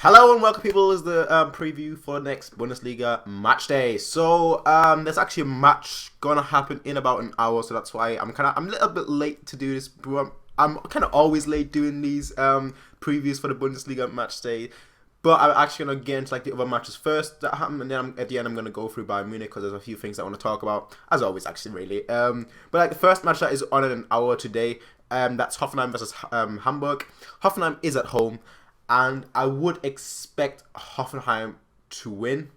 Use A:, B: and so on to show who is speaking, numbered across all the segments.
A: Hello and welcome, people. This is the preview for the next Bundesliga match day. So there's actually a match gonna happen in about an hour, so that's why I'm a little bit late to do this. I'm kind of always late doing these previews for the Bundesliga match day. But I'm actually gonna get into like the other matches first that happen, and then at the end I'm gonna go through Bayern Munich because there's a few things I want to talk about, as always, actually, really. But like the first match that is on in an hour today, that's Hoffenheim versus Hamburg. Hoffenheim is at home, and I would expect Hoffenheim to win.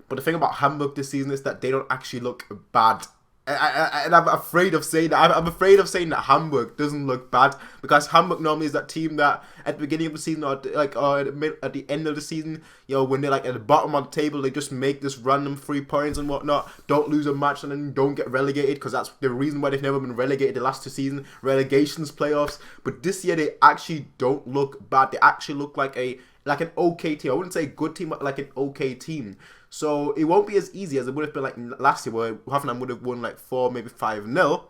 A: But the thing about Hamburg this season is that they don't actually look bad. And I'm afraid of saying that. I'm afraid of saying that Hamburg doesn't look bad, because Hamburg normally is that team that at the beginning of the season or at the end of the season, when they're like at the bottom of the table, they just make this random 3 points and whatnot, don't lose a match and then don't get relegated, because that's the reason why they've never been relegated the last 2 seasons, relegations, playoffs. But this year they actually don't look bad. They actually look like an okay team. I wouldn't say a good team, but like an okay team. So it won't be as easy as it would have been like last year, where Hoffenheim would have won like 4, maybe 5-0.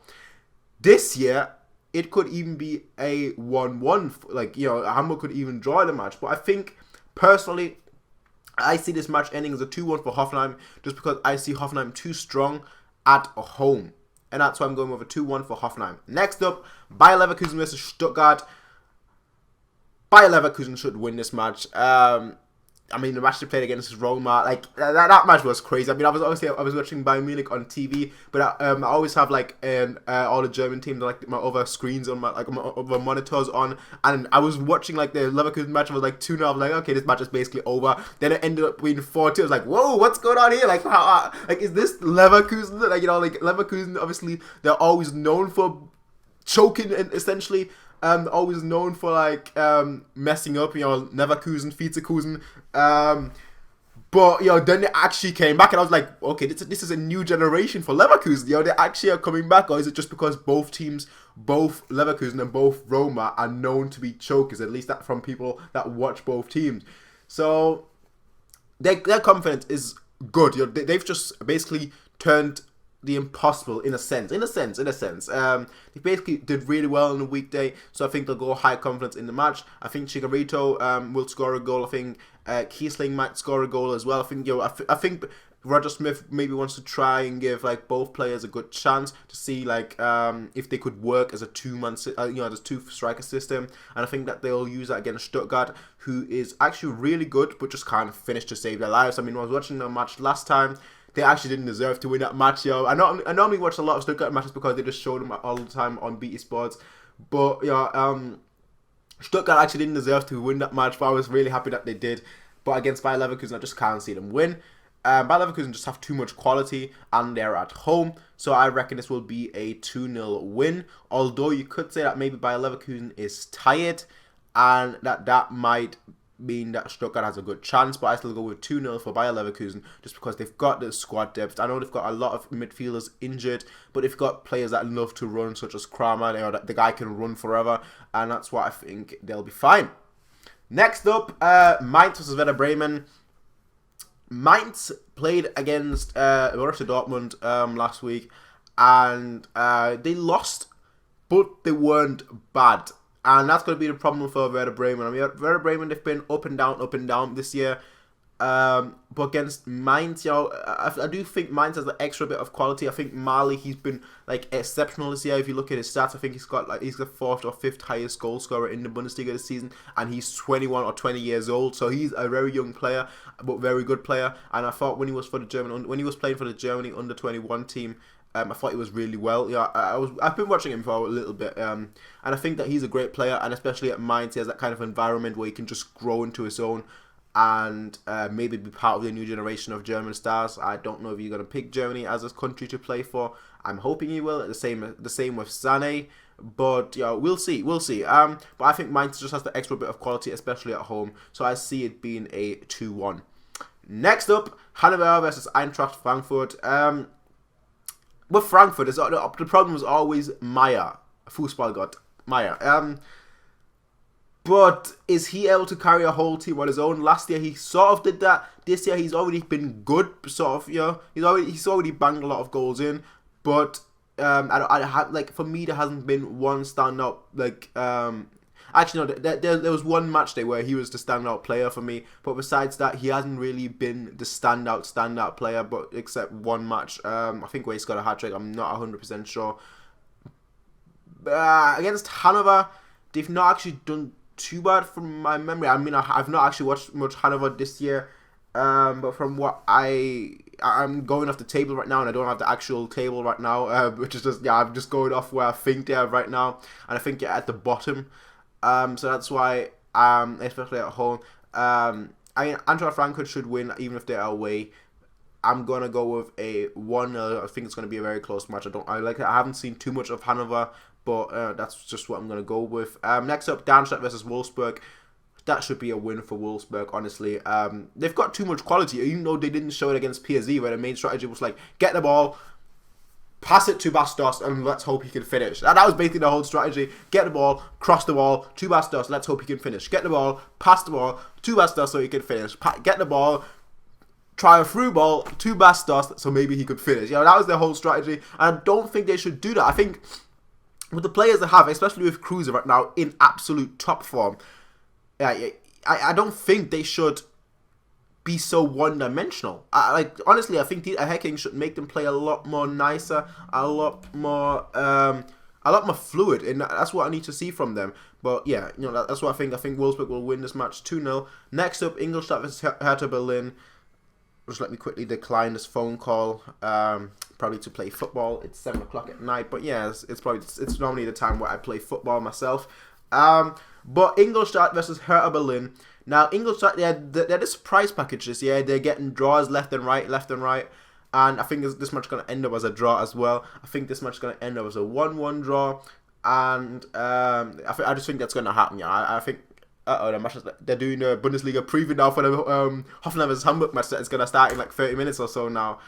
A: This year, it could even be a 1-1. Hamburg could even draw the match. But I think, personally, I see this match ending as a 2-1 for Hoffenheim, just because I see Hoffenheim too strong at home. And that's why I'm going with a 2-1 for Hoffenheim. Next up, Bayer Leverkusen versus Stuttgart. Bayer Leverkusen should win this match. The match they played against Roma, that match was crazy. I was watching Bayern Munich on TV, but I always have all the German teams, like my other screens on my other monitors on, and I was watching the Leverkusen match. I was like 2-0. I'm like, okay, this match is basically over. Then it ended up being 4-2. I was like, whoa, what's going on here? Is this Leverkusen? Leverkusen, obviously they're always known for choking and essentially. Always known for messing up, Leverkusen, Vizekusen. But then they actually came back, and I was like, okay, this is a new generation for Leverkusen. They actually are coming back, or is it just because both teams, both Leverkusen and both Roma, are known to be chokers? At least that from people that watch both teams. So their confidence is good. They've just basically turned the impossible in a sense. They basically did really well on the weekday, so I think they'll go high confidence in the match. I think Chicharito will score a goal. I think Kiesling might score a goal as well. I think Roger Smith maybe wants to try and give both players a good chance to see if they could work as a as a 2-striker system, and I think that they'll use that against Stuttgart, who is actually really good but just can't finish to save their lives. When I was watching the match last time, they actually didn't deserve to win that match, I normally watch a lot of Stuttgart matches because they just show them all the time on BT Sports. But Stuttgart actually didn't deserve to win that match, but I was really happy that they did. But against Bayer Leverkusen, I just can't see them win. Bayer Leverkusen just have too much quality, and they're at home, so I reckon this will be a 2-0 win. Although you could say that maybe Bayer Leverkusen is tired, and that might mean that Stuttgart has a good chance, but I still go with 2-0 for Bayer Leverkusen, just because they've got the squad depth. I know they've got a lot of midfielders injured, but they've got players that love to run, such as Kramer. The guy can run forever, and that's why I think they'll be fine. Next up, Mainz versus Werder Bremen. Mainz played against Borussia Dortmund last week, and they lost, but they weren't bad. And that's going to be the problem for Werder Bremen. Werder Bremen, they've been up and down this year. But against Mainz, I do think Mainz has an extra bit of quality. I think Mali, he's been exceptional this year. If you look at his stats, I think he's the 4th or 5th highest goal scorer in the Bundesliga this season, and he's 21 or 20 years old. So he's a very young player, but very good player. And I thought when he was playing for the Germany under-21 team, I thought he was really well. I've been watching him for a little bit, and I think that he's a great player, and especially at Mainz, he has that kind of environment where he can just grow into his own and maybe be part of the new generation of German stars. I don't know if he's going to pick Germany as a country to play for. I'm hoping he will. The same with Sané, but we'll see. But I think Mainz just has the extra bit of quality, especially at home. So I see it being a 2-1. Next up, Hannover versus Eintracht Frankfurt. With Frankfurt, the problem was always Meyer, Fußballgott, Meyer. But is he able to carry a whole team on his own? Last year he sort of did that. This year he's already been good, sort of. He's already banged a lot of goals in. But for me, there hasn't been one standout Actually, no, there was one match day where he was the standout player for me. But besides that, he hasn't really been the standout player. But except one match, I think where he scored a hat trick. I'm not 100% sure. Against Hanover, they've not actually done too bad from my memory. I mean, I've not actually watched much Hanover this year. But from what I'm going off the table right now, and I don't have the actual table right now, which is just, I'm just going off where I think they are right now, and I think they're at the bottom. So that's why, especially at home, I mean, Eintracht Frankfurt should win even if they're away. I'm gonna go with a 1-0. I think it's gonna be a very close match. I haven't seen too much of Hanover, but that's just what I'm gonna go with. Next up, Darmstadt versus Wolfsburg. That should be a win for Wolfsburg, honestly. They've got too much quality, even though they didn't show it against PSV, where the main strategy was like, get the ball, pass it to Bastos, and let's hope he can finish. That was basically the whole strategy. Get the ball, cross the ball, to Bastos, let's hope he can finish. Get the ball, pass the ball, to Bastos so he can finish. Get the ball, try a through ball to Bastos so maybe he could finish. That was their whole strategy, and I don't think they should do that. I think with the players they have, especially with Kruse right now, in absolute top form, I don't think they should be so one-dimensional. Honestly, I think Hecking should make them play a lot more nicer, a lot more fluid, and that's what I need to see from them. But yeah, that's what I think. I think Wolfsburg will win this match 2-0. Next up, Ingolstadt versus Hertha Berlin. Just let me quickly decline this phone call. Probably to play football. It's 7 o'clock at night, but yeah, it's normally the time where I play football myself. But Ingolstadt versus Hertha Berlin. Now, Ingolstadt, they're the surprise package this year. They're getting draws left and right. And I think this match is going to end up as a draw as well. I think this match is going to end up as a 1-1 draw. And I just think that's going to happen. I think the match they're doing the Bundesliga preview now for the Hoffenheim versus Hamburg match that is going to start in like 30 minutes or so now.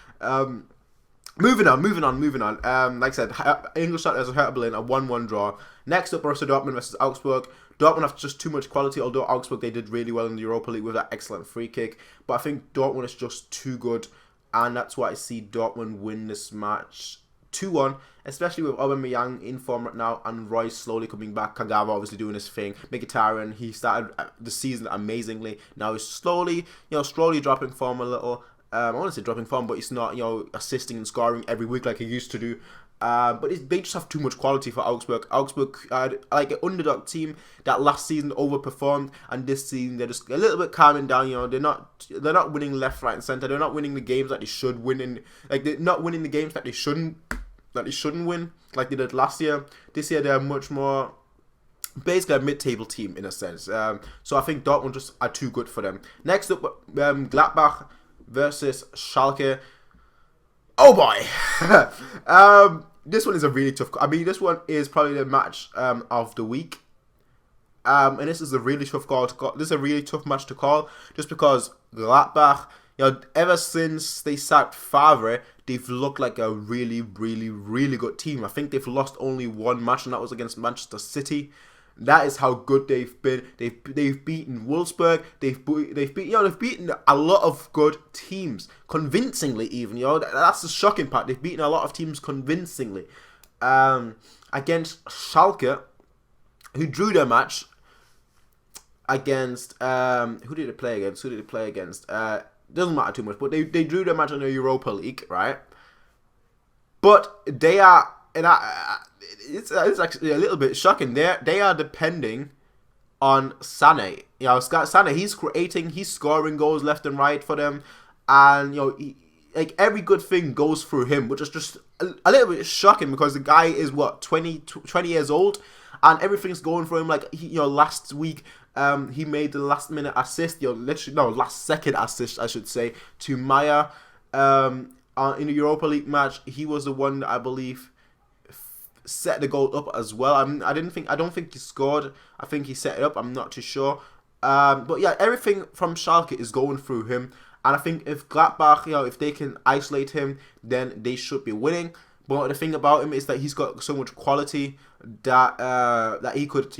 A: Moving on. Like I said, Ingolstadt versus Hertha Berlin, a 1-1 draw. Next up, Borussia Dortmund versus Augsburg. Dortmund have just too much quality, although Augsburg, they did really well in the Europa League with that excellent free kick. But I think Dortmund is just too good, and that's why I see Dortmund win this match 2-1, especially with Aubameyang in form right now, and Royce slowly coming back. Kagawa obviously doing his thing. Mkhitaryan, he started the season amazingly. Now he's slowly dropping form a little. I want to say dropping form, but he's not, assisting and scoring every week like he used to do. But they just have too much quality for Augsburg. Augsburg are like an underdog team that last season overperformed, and this season they're just a little bit calming down. They're not winning left, right, and center. They're not winning the games that they should win, they're not winning the games that they shouldn't win like they did last year. This year they're much more basically a mid-table team in a sense. So I think Dortmund just are too good for them. Next up, Gladbach versus Schalke. Oh boy. This one is a really tough. I mean, this one is probably the match of the week. And this is a really tough call to call. This is a really tough match to call, just because Gladbach, ever since they sacked Favre, they've looked like a really, really, really good team. I think they've lost only one match, and that was against Manchester City. That is how good they've been. They've beaten Wolfsburg. They've beaten a lot of good teams convincingly. Even that's the shocking part. They've beaten a lot of teams convincingly. Against Schalke, who drew their match against who did they play against? Doesn't matter too much. But they drew their match in the Europa League, right? But they are. And it's actually a little bit shocking. They are depending on Sané. Sané, he's scoring goals left and right for them, and every good thing goes through him, which is just a little bit shocking because the guy is 20 years old, and everything's going for him. Last week, he made the last minute assist, last second assist, I should say, to Maya, in the Europa League match. He was the one that I believe set the goal up as well. I don't think he scored. I think he set it up. I'm not too sure. But yeah, everything from Schalke is going through him. And I think if Gladbach, if they can isolate him, then they should be winning. But the thing about him is that he's got so much quality that he could,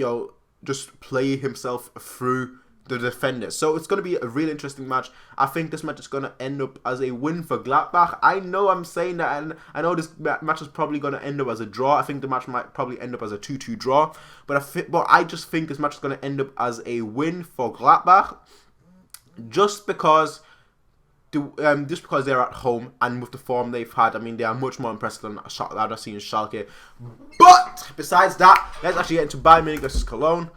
A: just play himself through the defenders. So it's going to be a really interesting match. I think this match is going to end up as a win for Gladbach. I know I'm saying that, and I know this match is probably going to end up as a draw. I think the match might probably end up as a 2-2 draw. But I just think this match is going to end up as a win for Gladbach. Just because they're at home and with the form they've had, I mean, they are much more impressive than I've seen in Schalke. But besides that, let's actually get into Bayern Munich versus Köln.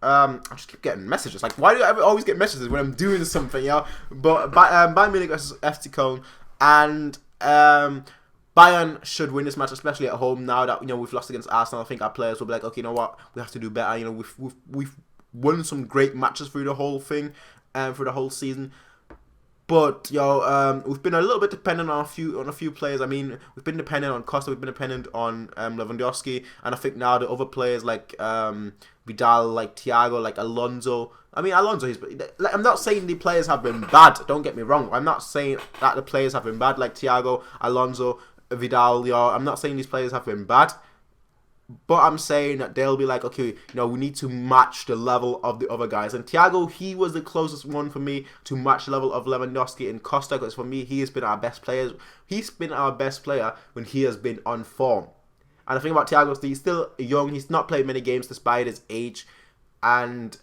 A: I just keep getting messages. Like, why do I always get messages when I'm doing something, you know? But Bayern Munich versus FC Köln, and Bayern should win this match, especially at home. Now that we've lost against Arsenal, I think our players will be like, okay, you know what, we have to do better. You know, we've won some great matches through the whole thing, through the whole season. But we've been a little bit dependent on a few players. I mean, we've been dependent on Costa, we've been dependent on Lewandowski, and I think now the other players like Vidal, like Thiago, like Alonso. I mean, Alonso. I'm not saying the players have been bad. Don't get me wrong. I'm not saying that the players have been bad, like Thiago, Alonso, Vidal. I'm not saying these players have been bad. But I'm saying that they'll be like, okay, we need to match the level of the other guys. And Thiago, he was the closest one for me to match the level of Lewandowski and Costa, because for me, he has been our best player. He's been our best player when he has been on form. And the thing about Thiago is he's still young. He's not played many games despite his age. And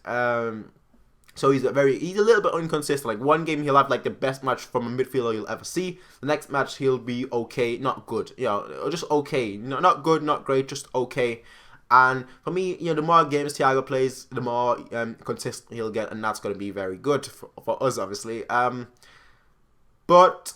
A: so he's a little bit inconsistent. Like, one game he'll have like the best match from a midfielder you'll ever see. The next match he'll be okay, not good. Just okay. Not good, not great, just okay. And for me, the more games Thiago plays, the more consistent he'll get, and that's going to be very good for us, obviously. But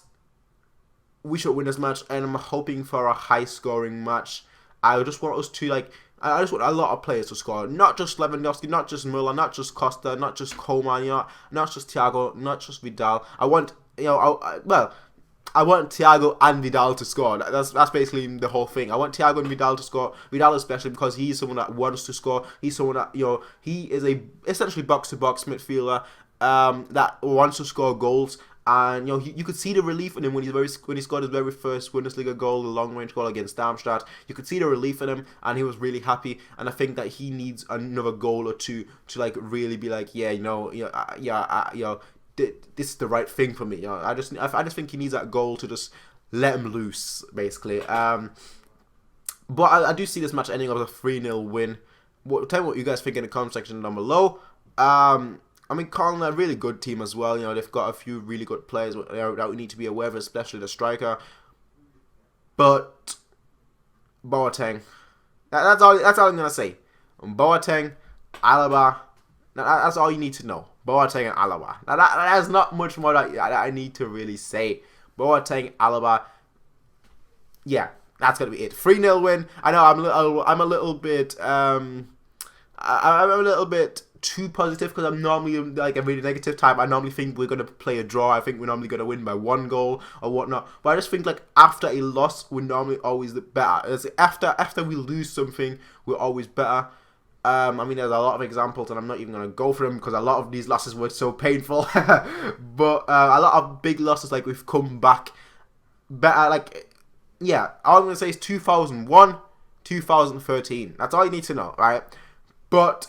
A: we should win this match, and I'm hoping for a high-scoring match. I just want us to I just want a lot of players to score. Not just Lewandowski, not just Müller, not just Costa, not just Coman, not just Thiago, not just Vidal. I want, I want Thiago and Vidal to score. That's basically the whole thing. I want Thiago and Vidal to score. Vidal especially because he's someone that wants to score. He's someone that, he is a essentially box-to-box midfielder that wants to score goals. And you could see the relief in him when he scored his very first Bundesliga goal, the long-range goal against Darmstadt. You could see the relief in him, and he was really happy. And I think that he needs another goal or two to like really be like, this is the right thing for me. I just think he needs that goal to just let him loose, basically. But I do see this match ending up as a 3-0 win. Tell me what you guys think in the comment section down below. I mean, Köln are a really good team as well. They've got a few really good players that we need to be aware of, especially the striker. But Boateng, that's all I'm gonna say. Boateng, Alaba, that's all you need to know. Boateng and Alaba. Now that's not much more that I need to really say. Boateng, Alaba. Yeah, that's gonna be it. 3-0 win. I know I'm a little bit too positive because I'm normally like a really negative type. I normally think we're going to play a draw. I think we're normally going to win by 1 goal or whatnot. But I just think like after a loss, we're normally always better. After we lose something, we're always better. I mean, there's a lot of examples, and I'm not even going to go for them because a lot of these losses were so painful. But a lot of big losses, like we've come back better. Like, yeah, all I'm going to say is 2001, 2013. That's all you need to know, right? But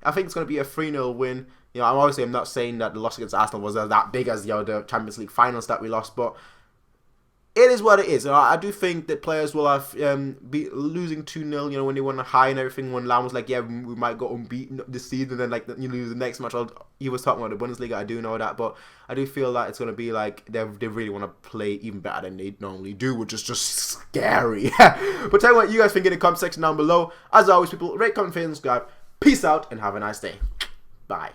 A: I think it's going to be a 3-0 win. I'm not saying that the loss against Arsenal was that big as the Champions League finals that we lost, but it is what it is. I do think that players will have be losing 2-0. When they won high and everything. When Lam was like, yeah, we might go unbeaten this season, and then like you lose the next match. He was talking about the Bundesliga. I do know that, but I do feel that it's going to be like they really want to play even better than they normally do, which is just scary. But tell me what you guys think in the comment section down below. As always, people, rate, comment, and subscribe. Peace out and have a nice day. Bye.